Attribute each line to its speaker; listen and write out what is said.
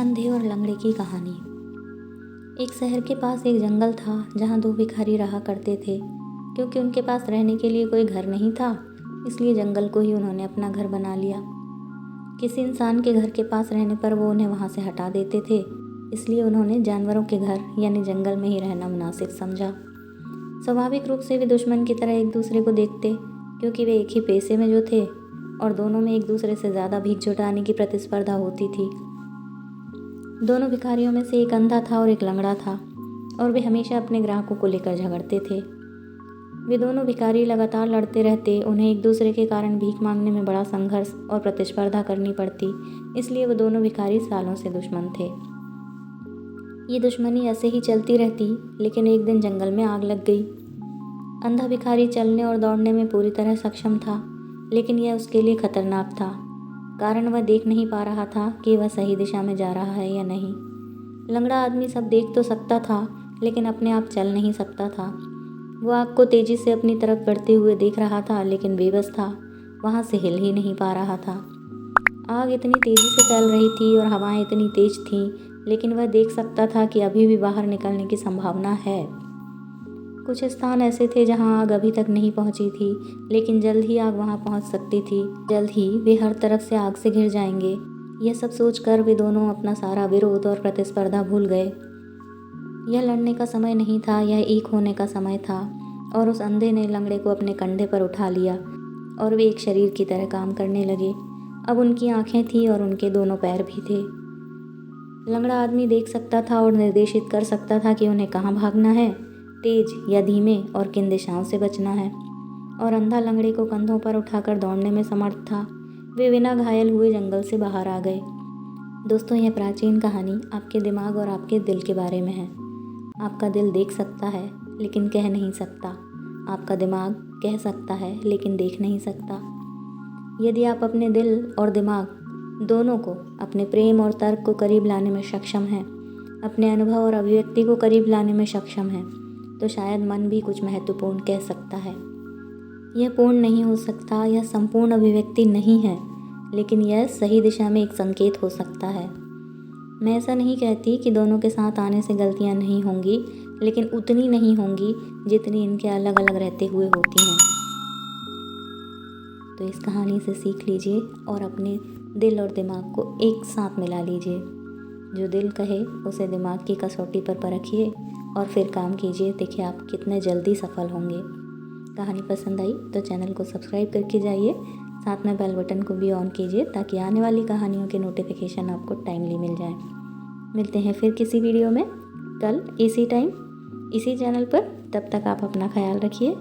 Speaker 1: अंधे और लंगड़े की कहानी। एक शहर के पास एक जंगल था जहाँ दो भिखारी रहा करते थे। क्योंकि उनके पास रहने के लिए कोई घर नहीं था, इसलिए जंगल को ही उन्होंने अपना घर बना लिया। किसी इंसान के घर के पास रहने पर वो उन्हें वहाँ से हटा देते थे, इसलिए उन्होंने जानवरों के घर यानी जंगल में ही रहना मुनासिब समझा। स्वाभाविक रूप से वे दुश्मन की तरह एक दूसरे को देखते, क्योंकि वे एक ही पेशे में जो थे और दोनों में एक दूसरे से ज़्यादा भीख जुटाने की प्रतिस्पर्धा होती थी। दोनों भिखारियों में से एक अंधा था और एक लंगड़ा था, और वे हमेशा अपने ग्राहकों को लेकर झगड़ते थे। वे दोनों भिखारी लगातार लड़ते रहते, उन्हें एक दूसरे के कारण भीख मांगने में बड़ा संघर्ष और प्रतिस्पर्धा करनी पड़ती, इसलिए वो दोनों भिखारी सालों से दुश्मन थे। ये दुश्मनी ऐसे ही चलती रहती, लेकिन एक दिन जंगल में आग लग गई। अंधा भिखारी चलने और दौड़ने में पूरी तरह सक्षम था, लेकिन यह उसके लिए खतरनाक था, कारण वह देख नहीं पा रहा था कि वह सही दिशा में जा रहा है या नहीं। लंगड़ा आदमी सब देख तो सकता था, लेकिन अपने आप चल नहीं सकता था। वो आग को तेजी से अपनी तरफ बढ़ते हुए देख रहा था, लेकिन बेबस था, वहाँ से हिल ही नहीं पा रहा था। आग इतनी तेजी से फैल रही थी और हवाएं इतनी तेज थीं, लेकिन वह देख सकता था कि अभी भी बाहर निकलने की संभावना है। कुछ स्थान ऐसे थे जहां आग अभी तक नहीं पहुंची थी, लेकिन जल्द ही आग वहां पहुंच सकती थी। जल्द ही वे हर तरफ से आग से घिर जाएंगे। यह सब सोचकर वे दोनों अपना सारा विरोध और प्रतिस्पर्धा भूल गए। यह लड़ने का समय नहीं था, यह एक होने का समय था। और उस अंधे ने लंगड़े को अपने कंधे पर उठा लिया और वे एक शरीर की तरह काम करने लगे। अब उनकी आंखें थीं और उनके दोनों पैर भी थे। लंगड़ा आदमी देख सकता था और निर्देशित कर सकता था कि उन्हें कहाँ भागना है, तेज या धीमे, और किन दिशाओं से बचना है। और अंधा लंगड़े को कंधों पर उठाकर दौड़ने में समर्थ था। वे बिना घायल हुए जंगल से बाहर आ गए। दोस्तों, यह प्राचीन कहानी आपके दिमाग और आपके दिल के बारे में है। आपका दिल देख सकता है लेकिन कह नहीं सकता। आपका दिमाग कह सकता है लेकिन देख नहीं सकता। यदि आप अपने दिल और दिमाग दोनों को, अपने प्रेम और तर्क को करीब लाने में सक्षम हैं, अपने अनुभव और अभिव्यक्ति को करीब लाने में सक्षम हैं, तो शायद मन भी कुछ महत्वपूर्ण कह सकता है। यह पूर्ण नहीं हो सकता, यह संपूर्ण अभिव्यक्ति नहीं है, लेकिन यह सही दिशा में एक संकेत हो सकता है। मैं ऐसा नहीं कहती कि दोनों के साथ आने से गलतियां नहीं होंगी, लेकिन उतनी नहीं होंगी जितनी इनके अलग अलग रहते हुए होती हैं। तो इस कहानी से सीख लीजिए और अपने दिल और दिमाग को एक साथ मिला लीजिए। जो दिल कहे उसे दिमाग की कसौटी पर परखिए और फिर काम कीजिए। देखिए आप कितने जल्दी सफल होंगे। कहानी पसंद आई तो चैनल को सब्सक्राइब करके जाइए, साथ में बेल बटन को भी ऑन कीजिए ताकि आने वाली कहानियों के नोटिफिकेशन आपको टाइमली मिल जाए। मिलते हैं फिर किसी वीडियो में कल इसी टाइम इसी चैनल पर। तब तक आप अपना ख्याल रखिए।